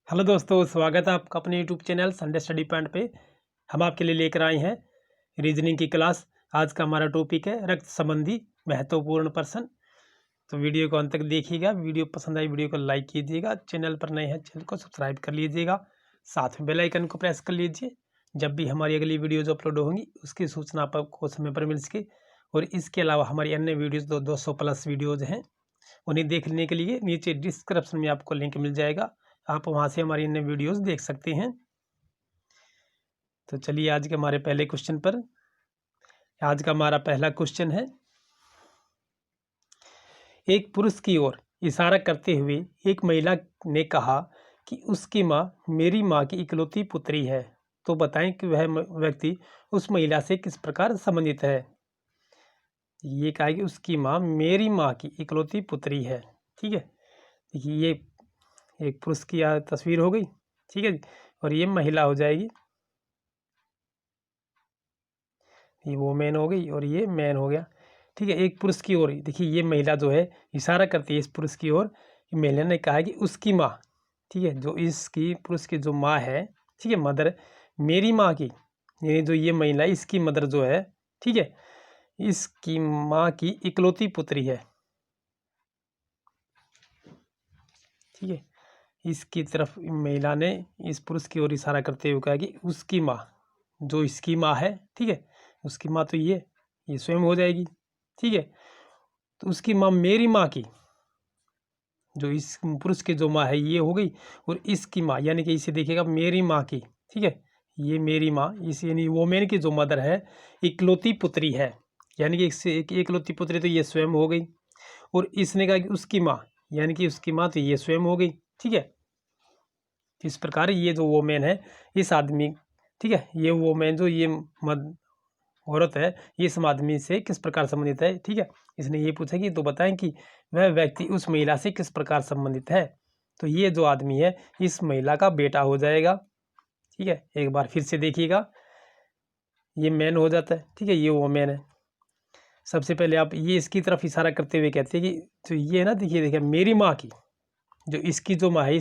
Hello दोस्तों, स्वागत है आपका अपने YouTube channel Sunday study point पे। हम आपके लिए लेकर आए हैं रीजनिंग की क्लास। आज का हमारा टॉपिक है रक्त संबंधी महत्वपूर्ण प्रश्न। तो वीडियो को अंत तक देखिएगा। वीडियो पसंद आई वीडियो को लाइक कीजिएगा। चैनल पर नए हैं चैनल को सब्सक्राइब कर लीजिएगा। साथ में बेल आइकन को प्रेस कर लीजिए। जब भी हमारी अगली वीडियोज़ अपलोड होंगी उसकी सूचना आपको समय पर मिल सके। और इसके अलावा हमारी अन्य वीडियोज़ 200+ वीडियोज़ हैं, उन्हें देखने के लिए नीचे डिस्क्रिप्शन में आपको लिंक मिल जाएगा। आप वहां से हमारी अन्य वीडियोस देख सकते हैं। तो चलिए आज के हमारे पहले क्वेश्चन पर। आज का हमारा पहला क्वेश्चन है, एक पुरुष की ओर इशारा करते हुए एक महिला ने कहा कि उसकी माँ मेरी माँ की इकलौती पुत्री है। तो बताएं कि वह व्यक्ति उस महिला से किस प्रकार संबंधित है। ये कहा कि उसकी माँ मेरी माँ की इकलौती पुत्री है। ठीक है, देखिए ये एक पुरुष की तस्वीर हो गई। ठीक है जी, और ये महिला हो जाएगी, ये वो मैन हो गई और ये मैन हो गया। ठीक है, एक पुरुष की ओर, देखिए ये महिला जो है इशारा करती है इस पुरुष की ओर। महिला ने कहा कि उसकी माँ, ठीक है, जो इसकी पुरुष की जो माँ है, ठीक है, मदर, मेरी माँ की, यानी जो ये महिला इसकी मदर जो है, ठीक है, इसकी माँ की इकलौती पुत्री है। ठीक है, इसकी तरफ महिला ने इस पुरुष की ओर इशारा करते हुए कहा कि उसकी माँ, जो इसकी माँ है, ठीक है, उसकी माँ तो ये स्वयं हो जाएगी। ठीक है, तो उसकी माँ मेरी माँ की, जो इस पुरुष की जो माँ है ये हो गई, और इसकी माँ यानी कि इसे देखिएगा मेरी माँ की, ठीक है, ये मेरी माँ, इस यानी वोमेन की जो मदर है इकलौती पुत्री है, यानी कि इससे एक इकलौती पुत्री तो ये स्वयं हो गई। और इसने कहा कि उसकी माँ, यानी कि उसकी माँ तो ये स्वयं हो गई। ठीक है, इस प्रकार ये जो वोमेन है इस आदमी, ठीक है, ये वोमेन जो ये औरत है ये इस आदमी से किस प्रकार संबंधित है। ठीक है, इसने ये पूछा कि तो बताएं कि वह व्यक्ति उस महिला से किस प्रकार संबंधित है। तो ये जो आदमी है इस महिला का बेटा हो जाएगा। ठीक है, एक बार फिर से देखिएगा, ये मैन हो जाता है, ठीक है, ये वोमेन है। सबसे पहले आप ये इसकी तरफ इशारा करते हुए कहते हैं कि जो ये है ना, देखिए मेरी माँ की, जो इसकी जो माँ है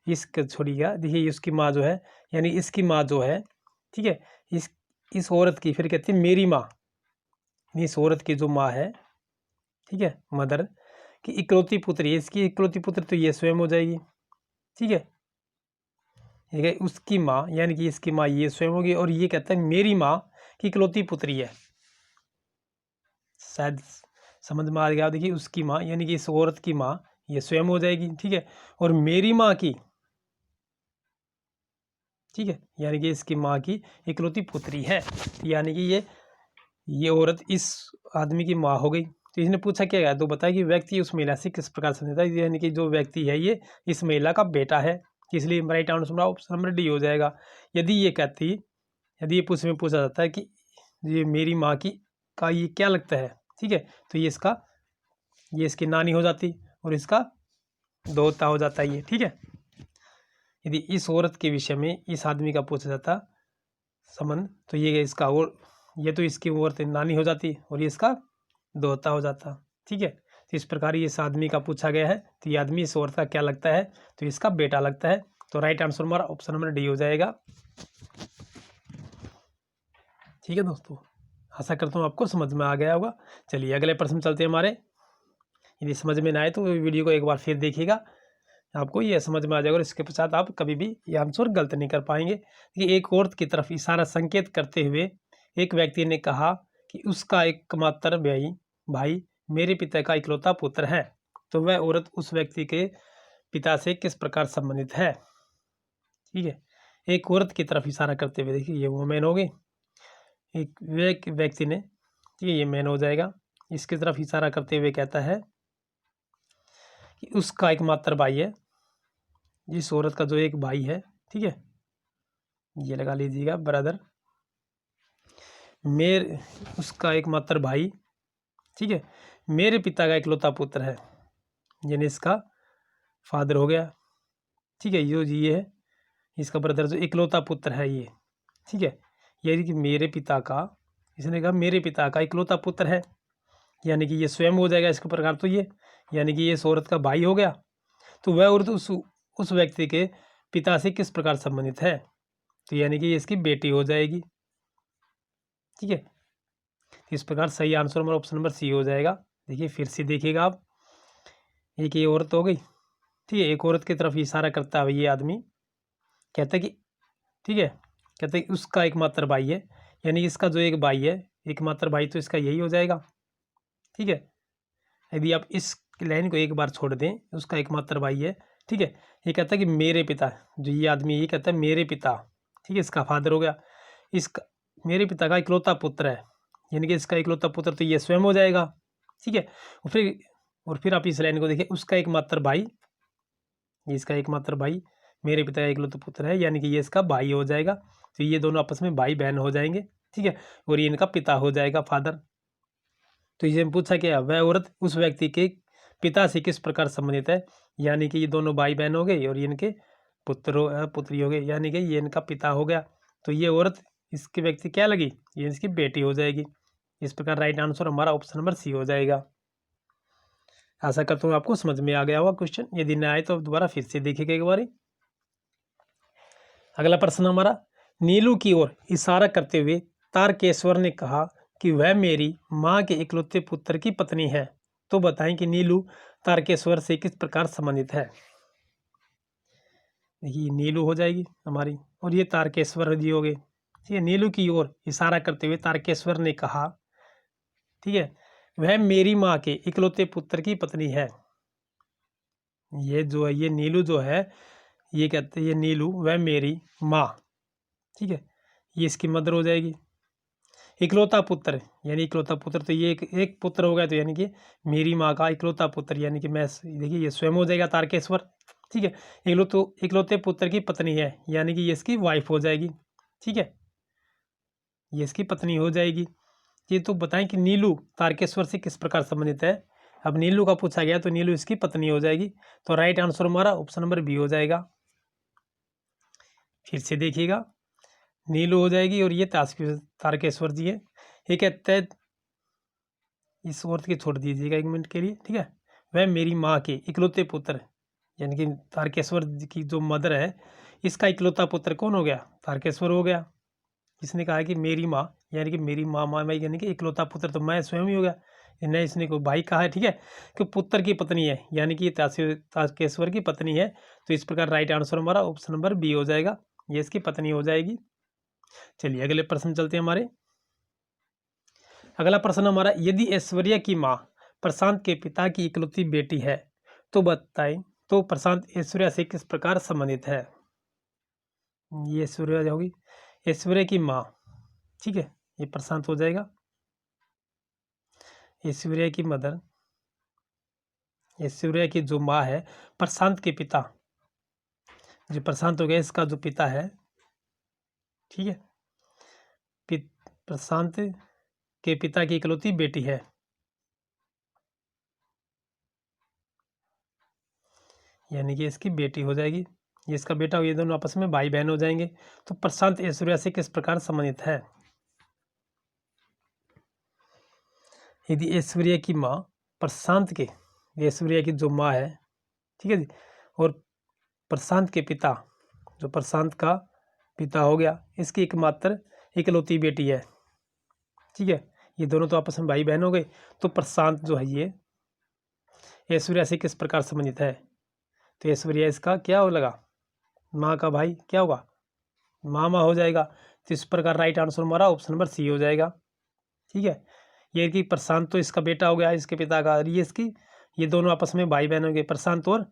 इसको छोड़िएगा, देखिए इसकी माँ जो है, यानी इसकी माँ जो है, ठीक है, इस औरत की, फिर कहते हैं मेरी माँ, इस औरत की जो माँ है, ठीक है, मदर की इकलौती पुत्री है, इसकी इकलौती पुत्र तो ये स्वयं हो जाएगी। ठीक है, उसकी माँ यानी कि इसकी माँ ये स्वयं होगी, और ये कहता है मेरी माँ की इकलौती पुत्री है। शायद समझ में आ गया। देखिए उसकी माँ यानी कि इस औरत की माँ ये स्वयं हो जाएगी। ठीक है, और मेरी माँ की, ठीक है, यानी कि इसकी माँ की इकलौती पुत्री है, यानी कि ये औरत इस आदमी की माँ हो गई। तो इसने पूछा क्या है, तो बताया कि व्यक्ति उस महिला से किस प्रकार संबंधित है, यानी कि जो व्यक्ति है ये इस महिला का बेटा है, इसलिए right answer option number D हो जाएगा। यदि ये पूछा जाता है कि ये मेरी माँ की का ये क्या लगता है, ठीक है, तो ये इसकी नानी हो जाती और इसका दोहता हो जाता है ये। ठीक है, यदि इस औरत के विषय में इस आदमी का पूछा जाता संबंध, तो ये इसका, और ये तो इसकी औरत नानी हो जाती और ये इसका दोहता हो जाता। ठीक है, तो इस प्रकार ये इस आदमी का पूछा गया है, तो ये आदमी इस औरत का क्या लगता है, तो इसका बेटा लगता है। तो राइट आंसर हमारा ऑप्शन नंबर डी हो जाएगा। ठीक है दोस्तों, आशा करता हूँ आपको समझ में आ गया होगा। चलिए अगले प्रश्न चलते हैं हमारे। यदि समझ में ना आए तो वीडियो को एक बार फिर देखिएगा, आपको ये समझ में आ जाएगा और इसके पश्चात आप कभी भी ये आंसर गलत नहीं कर पाएंगे। कि एक औरत की तरफ इशारा संकेत करते हुए एक व्यक्ति ने कहा कि उसका एकमात्र भाई मेरे पिता का इकलौता पुत्र है। तो वह औरत उस व्यक्ति के पिता से किस प्रकार संबंधित है। ठीक है, एक औरत की तरफ इशारा करते हुए, देखिए ये वोमेन हो गई, एक व्यक्ति ने, ठीक है, ये मैन हो जाएगा, इसकी तरफ इशारा करते हुए कहता है कि उसका एकमात्र भाई है, जिस औरत का जो एक भाई है, ठीक है, ये लगा लीजिएगा ब्रदर, उसका एकमात्र भाई, ठीक है, मेरे पिता का इकलौता पुत्र है, यानी इसका फादर हो गया। ठीक है, ये है इसका ब्रदर जो इकलौता पुत्र है ये। ठीक है, यानी कि मेरे पिता का, इसने कहा मेरे पिता का इकलौता पुत्र है, यानी कि ये स्वयं हो जाएगा इसके प्रकार। तो ये यानी कि ये इस औरत का भाई हो गया। तो वह औरत उस व्यक्ति के पिता से किस प्रकार संबंधित है, तो यानी कि ये इसकी बेटी हो जाएगी। ठीक है, इस प्रकार सही आंसर हमारा ऑप्शन नंबर सी हो जाएगा। देखिए फिर से देखिएगा आप, एक ये औरत हो गई, ठीक है, एक औरत की तरफ इशारा करता है ये आदमी, कहता है कि ठीक है, कहते हैं कि उसका एकमात्र भाई है, यानी इसका जो एक भाई है, एकमात्र भाई तो इसका यही हो जाएगा। ठीक है, यदि आप इस लाइन को एक बार छोड़ दें, उसका एकमात्र भाई है। ठीक है, ये कहता है कि मेरे पिता, जो ये आदमी ये कहता है मेरे पिता, ठीक है, इसका फादर हो गया, इसका मेरे पिता का इकलौता पुत्र है, यानी कि इसका इकलौता पुत्र तो ये स्वयं हो जाएगा। ठीक है, और फिर आप इस लाइन को देखिए, उसका एकमात्र भाई, ये इसका एकमात्र भाई, मेरे पिता का इकलौता पुत्र है, यानी कि ये इसका भाई हो जाएगा। तो ये दोनों आपस में भाई बहन हो जाएंगे। ठीक है, और ये इनका पिता हो जाएगा, फादर। तो इसे पूछा क्या, वह औरत उस व्यक्ति के पिता से किस प्रकार संबंधित है, यानी कि ये दोनों भाई बहन हो गए और ये इनके पुत्री हो गए, यानी कि ये इनका पिता हो गया। तो ये औरत इसके व्यक्ति क्या लगी, ये इसकी बेटी हो जाएगी। इस प्रकार राइट आंसर हमारा ऑप्शन नंबर सी हो जाएगा। आशा करता हूँ आपको समझ में आ गया होगा क्वेश्चन। यदि न आए तो दोबारा फिर से देखिएगा एक बार। अगला प्रश्न हमारा, नीलू की ओर इशारा करते हुए तारकेश्वर ने कहा कि वह मेरी माँ के इकलौते पुत्र की पत्नी है, तो बताएं कि नीलू तारकेश्वर से किस प्रकार संबंधित है। देखिए नीलू हो जाएगी हमारी, और ये तारकेश्वर जी हो गए। ठीक है, नीलू की ओर इशारा करते हुए तारकेश्वर ने कहा, ठीक है, वह मेरी माँ के इकलौते पुत्र की पत्नी है। ये जो है, ये नीलू जो है, ये कहते हैं ये नीलू वह मेरी माँ, ठीक है, ये इसकी मदर हो जाएगी। इकलौता पुत्र, यानी इकलौता पुत्र तो ये एक पुत्र हो गया, तो यानी कि मेरी माँ का इकलौता पुत्र, यानी कि मैं, देखिए ये स्वयं हो जाएगा तारकेश्वर। ठीक है, इकलौते पुत्र की पत्नी है, यानी कि ये इसकी वाइफ हो जाएगी। ठीक है, ये इसकी पत्नी हो जाएगी। ये तो बताएं कि नीलू तारकेश्वर से किस प्रकार संबंधित है। अब नीलू का पूछा गया तो नीलू इसकी पत्नी हो जाएगी। तो राइट आंसर हमारा ऑप्शन नंबर बी हो जाएगा। फिर से देखिएगा, नीलू हो जाएगी और ये तारकेश्वर जी है। ये कहते हैं, इस औरत की छोड़ दीजिएगा एक मिनट के लिए। ठीक है, वह मेरी माँ के इकलौते पुत्र, यानी कि तारकेश्वर जी की जो मदर है, इसका इकलौता पुत्र कौन हो गया, तारकेश्वर हो गया। इसने कहा कि मेरी माँ, यानी कि मेरी माँ यानी कि इकलौता पुत्र तो मैं स्वयं ही हो गया, नहीं इसने को भाई कहा है। ठीक है, कि पुत्र की पत्नी है, यानी कि तारकेश्वर की पत्नी है। तो इस प्रकार राइट आंसर हमारा ऑप्शन नंबर बी हो जाएगा, ये इसकी पत्नी हो जाएगी। चलिए अगले प्रश्न चलते हैं हमारे। अगला प्रश्न हमारा, यदि ऐश्वर्या की माँ प्रशांत के पिता की इकलौती बेटी है, तो बताएं तो प्रशांत ऐश्वर्या से किस प्रकार संबंधित है। ये ऐश्वर्या होगी, ऐश्वर्या की माँ, ठीक है, ये प्रशांत हो जाएगा। ऐश्वर्या की मदर, ऐश्वर्या की जो माँ है, प्रशांत के पिता, जो प्रशांत हो गया इसका जो पिता है, ठीक है, प्रशांत के पिता की इकलौती बेटी है, यानी कि इसकी बेटी हो जाएगी। ये इसका बेटा हो, ये दोनों आपस में भाई बहन हो जाएंगे। तो प्रशांत ऐश्वर्या से किस प्रकार संबंधित है। यदि ऐश्वर्या की माँ प्रशांत के, ऐश्वर्या की जो माँ है, ठीक है जी, और प्रशांत के पिता, जो प्रशांत का पिता हो गया, इसकी एकमात्र इकलौती बेटी है। ठीक है, ये दोनों तो आपस में भाई बहन हो गए। तो प्रशांत जो है ये ऐश्वर्या से किस प्रकार संबंधित है, तो ऐश्वर्या इसका क्या हो लगा, माँ का भाई क्या होगा, मामा हो जाएगा। तो इस प्रकार राइट आंसर हमारा ऑप्शन नंबर सी हो जाएगा। ठीक है, ये कि प्रशांत तो इसका बेटा हो गया, इसके पिता का, और ये इसकी, ये दोनों आपस में भाई बहन हो गए, प्रशांत और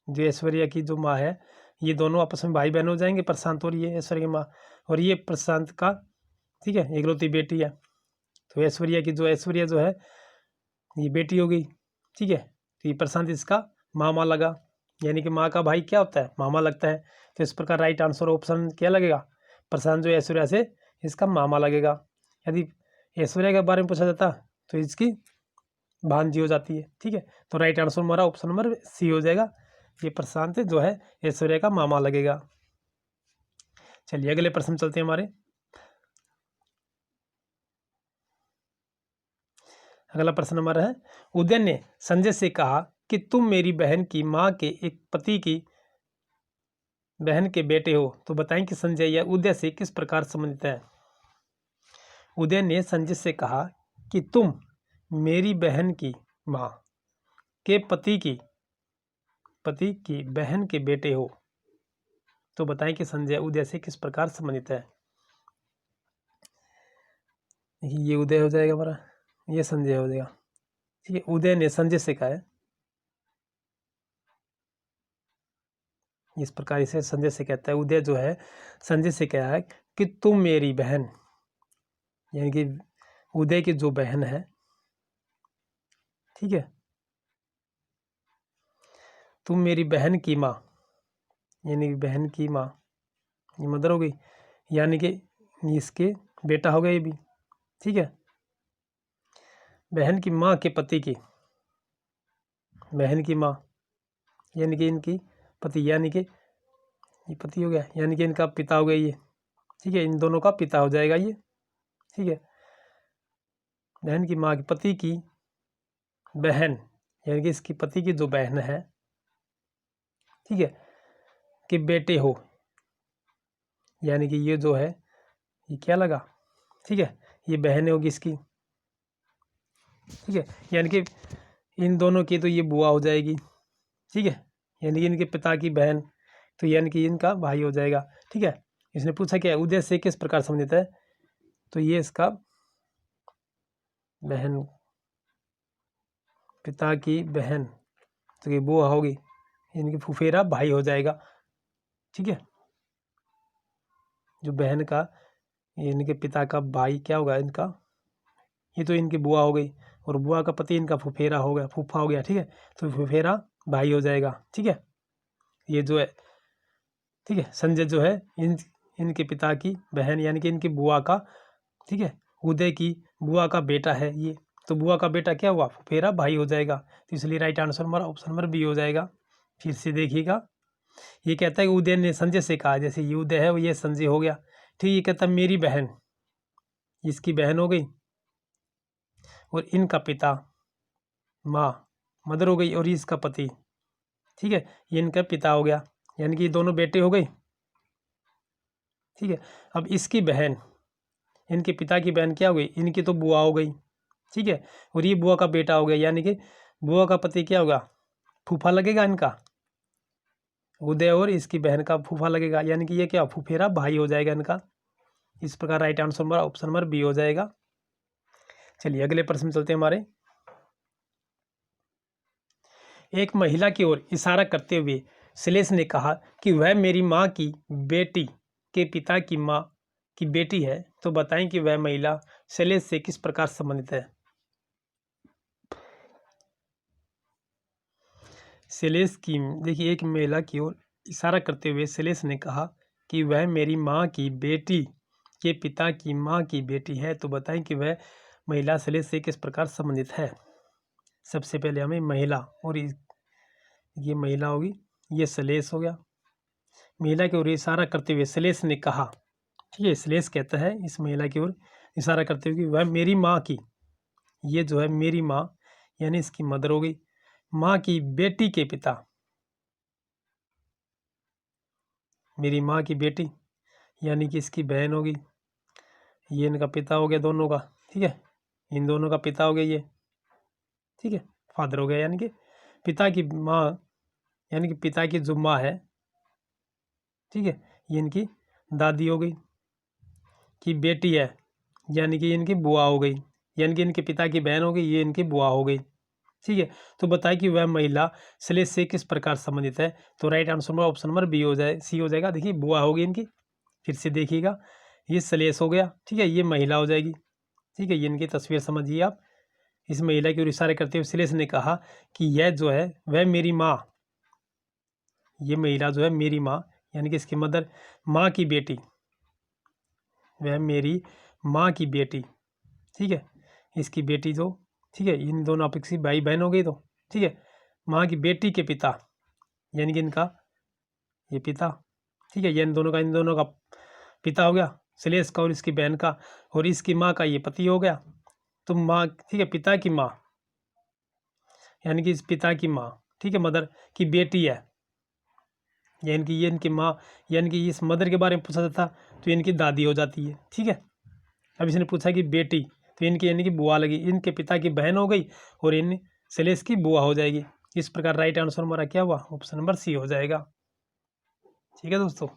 जो ऐश्वर्या की जो माँ है, ये दोनों आपस में भाई बहन हो जाएंगे, प्रशांत और ये ऐश्वर्या की माँ, और ये प्रशांत का, ठीक है, इकलौती बेटी है। तो ऐश्वर्या की जो, ऐश्वर्या जो है ये बेटी हो गई। ठीक है, तो ये प्रशांत इसका मामा लगा, यानी कि माँ का भाई क्या होता है, मामा लगता है। तो इस प्रकार राइट आंसर ऑप्शन क्या लगेगा, प्रशांत जो ऐश्वर्या से इसका मामा लगेगा। यदि ऐश्वर्या के बारे में पूछा जाता तो इसकी भांजी हो जाती है। ठीक है, तो राइट आंसर हमारा ऑप्शन नंबर सी हो जाएगा, ये प्रशांत जो है ऐश्वर्या का मामा लगेगा। चलिए अगले प्रश्न चलते हैं हमारे। अगला प्रश्न हमारा है, उदयन ने संजय से कहा कि तुम मेरी बहन की माँ के एक पति की बहन के बेटे हो तो बताएं कि संजय या उदय से किस प्रकार संबंधित है। उदय ने संजय से कहा कि तुम मेरी बहन की माँ के पति की बहन के बेटे हो तो बताएं कि संजय उदय से किस प्रकार संबंधित है। ये उदय हो जाएगा हमारा, ये संजय हो जाएगा। ठीक है, उदय ने संजय से कहा है, इस प्रकार इसे संजय से कहता है। उदय जो है संजय से कहा है कि तुम मेरी बहन, यानी कि उदय की जो बहन है, ठीक है, तुम मेरी बहन की माँ, यानी कि बहन की माँ, ये मदर हो गई, यानी कि इसके बेटा हो गया ये भी। ठीक है, बहन की माँ के पति की, बहन की माँ यानी कि इनकी पति, यानी कि ये पति हो गया, यानी कि इनका पिता हो गया ये। ठीक है, इन दोनों का पिता हो जाएगा ये। ठीक है, बहन की माँ के पति की बहन, यानी कि इसकी पति की जो बहन है, ठीक है, कि बेटे हो, यानी कि ये जो है ये क्या लगा, ठीक है, ये बहन होगी इसकी। ठीक है, यानी कि इन दोनों की तो ये बुआ हो जाएगी। ठीक है, यानी कि इनके पिता की बहन, तो यानी कि इनका भाई हो जाएगा। ठीक है, इसने पूछा क्या उदय से किस प्रकार संबंधित है, तो ये इसका बहन, पिता की बहन, तो ये बुआ होगी, इनकी फुफेरा भाई हो जाएगा। ठीक है, जो बहन का इनके पिता का भाई क्या होगा इनका, ये तो इनकी बुआ हो गई, और बुआ का पति इनका फुफेरा हो गया, फूफा हो गया। ठीक है, तो फुफेरा भाई हो जाएगा। ठीक है, ये जो है, ठीक है, संजय जो है इनके पिता की बहन, यानी कि इनकी बुआ का, ठीक है, उदय की बुआ का बेटा है ये, तो बुआ का बेटा क्या हुआ, फुफेरा भाई हो जाएगा। तो इसलिए राइट आंसर हमारा ऑप्शन नंबर बी हो जाएगा। फिर से देखिएगा, ये कहता है कि उदय ने संजय से कहा, जैसे ये उदय है वो ये संजय हो गया। ठीक, ये कहता है मेरी बहन, इसकी बहन हो गई, और इनका पिता माँ मदर हो गई, और इसका पति, ठीक है, ये इनका पिता हो गया, यानी कि ये दोनों बेटे हो गए। ठीक है, अब इसकी बहन, इनके पिता की बहन क्या हो गई, इनकी तो बुआ हो गई। ठीक है, और ये बुआ का बेटा हो गया, यानी कि बुआ का पति क्या होगा, फूफा लगेगा इनका, उदय और इसकी बहन का फूफा लगेगा, यानी कि ये क्या फूफेरा भाई हो जाएगा इनका। इस प्रकार राइट आंसर हमारा ऑप्शन नंबर बी हो जाएगा। चलिए अगले प्रश्न चलते हैं हमारे। एक महिला की ओर इशारा करते हुए श्लेष ने कहा कि वह मेरी माँ की बेटी के पिता की माँ की बेटी है, तो बताएं कि वह महिला श्लेष से किस प्रकार संबंधित है। श्लेष की, देखिए, एक महिला की ओर इशारा करते हुए श्लेष ने कहा कि वह मेरी माँ की बेटी के पिता की माँ की बेटी है, तो बताएं कि वह महिला श्लेष से किस प्रकार संबंधित है। सबसे पहले हमें महिला, और ये महिला होगी, ये श्लेष हो गया। महिला की ओर इशारा करते हुए श्लेष ने कहा, ठीक है, श्लेष कहता है इस महिला की ओर इशारा करते हुए कि वह मेरी माँ की, ये जो है मेरी माँ यानी इसकी मदर हो गई, माँ की बेटी के पिता, मेरी माँ की बेटी यानी कि इसकी बहन होगी, ये इनका पिता हो गया दोनों का। ठीक है, इन दोनों का पिता हो गया ये। ठीक है, फादर हो गया, यानी कि पिता की माँ, यानी कि पिता की जो माँ है, ठीक है, ये इनकी दादी हो गई, की बेटी है, यानी कि इनकी बुआ हो गई, यानी कि इनके पिता की बहन हो गई, ये इनकी बुआ हो गई। ठीक है, तो बताए कि वह महिला श्लेष से किस प्रकार संबंधित है, तो राइट आंसर में ऑप्शन नंबर बी हो जाए, सी हो जाएगा। देखिए बुआ होगी इनकी, फिर से देखिएगा, ये श्लेष हो गया, ठीक है, ये महिला हो जाएगी। ठीक है, ये इनकी तस्वीर समझिए आप। इस महिला की ओर इशारे करते हुए श्लेष ने कहा कि यह जो है वह मेरी माँ, ये महिला जो है मेरी माँ, यानी कि इसकी मदर, माँ की बेटी, वह मेरी माँ की बेटी, ठीक है, इसकी बेटी जो, ठीक है, इन दोनों आपसी भाई बहन हो गई, तो ठीक है, माँ की बेटी के पिता, यानी कि इनका ये पिता, ठीक है, ये इन दोनों का पिता हो गया श्लेष का, और इसकी बहन का, और इसकी माँ का ये पति हो गया। तो माँ, ठीक है, पिता की माँ, यानी कि इस पिता की माँ, ठीक है, मदर की बेटी है, यानी कि ये इनकी माँ, यानी कि इस मदर के बारे में पूछा जाता तो इनकी दादी हो जाती है। ठीक है, अब इसने पूछा कि बेटी, तो इनकी यानी कि बुआ लगी, इनके पिता की बहन हो गई और इन सेलेस की बुआ हो जाएगी। इस प्रकार राइट आंसर हमारा क्या हुआ, ऑप्शन नंबर सी हो जाएगा। ठीक है दोस्तों,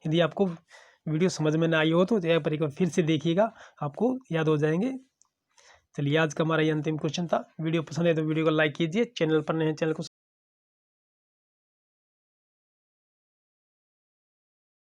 यदि आपको वीडियो समझ में ना आई हो तो एक बार फिर से देखिएगा, आपको याद हो जाएंगे। चलिए आज का हमारा ये अंतिम क्वेश्चन था। वीडियो पसंद है तो वीडियो को लाइक कीजिए, चैनल पर नए हैं चैनल को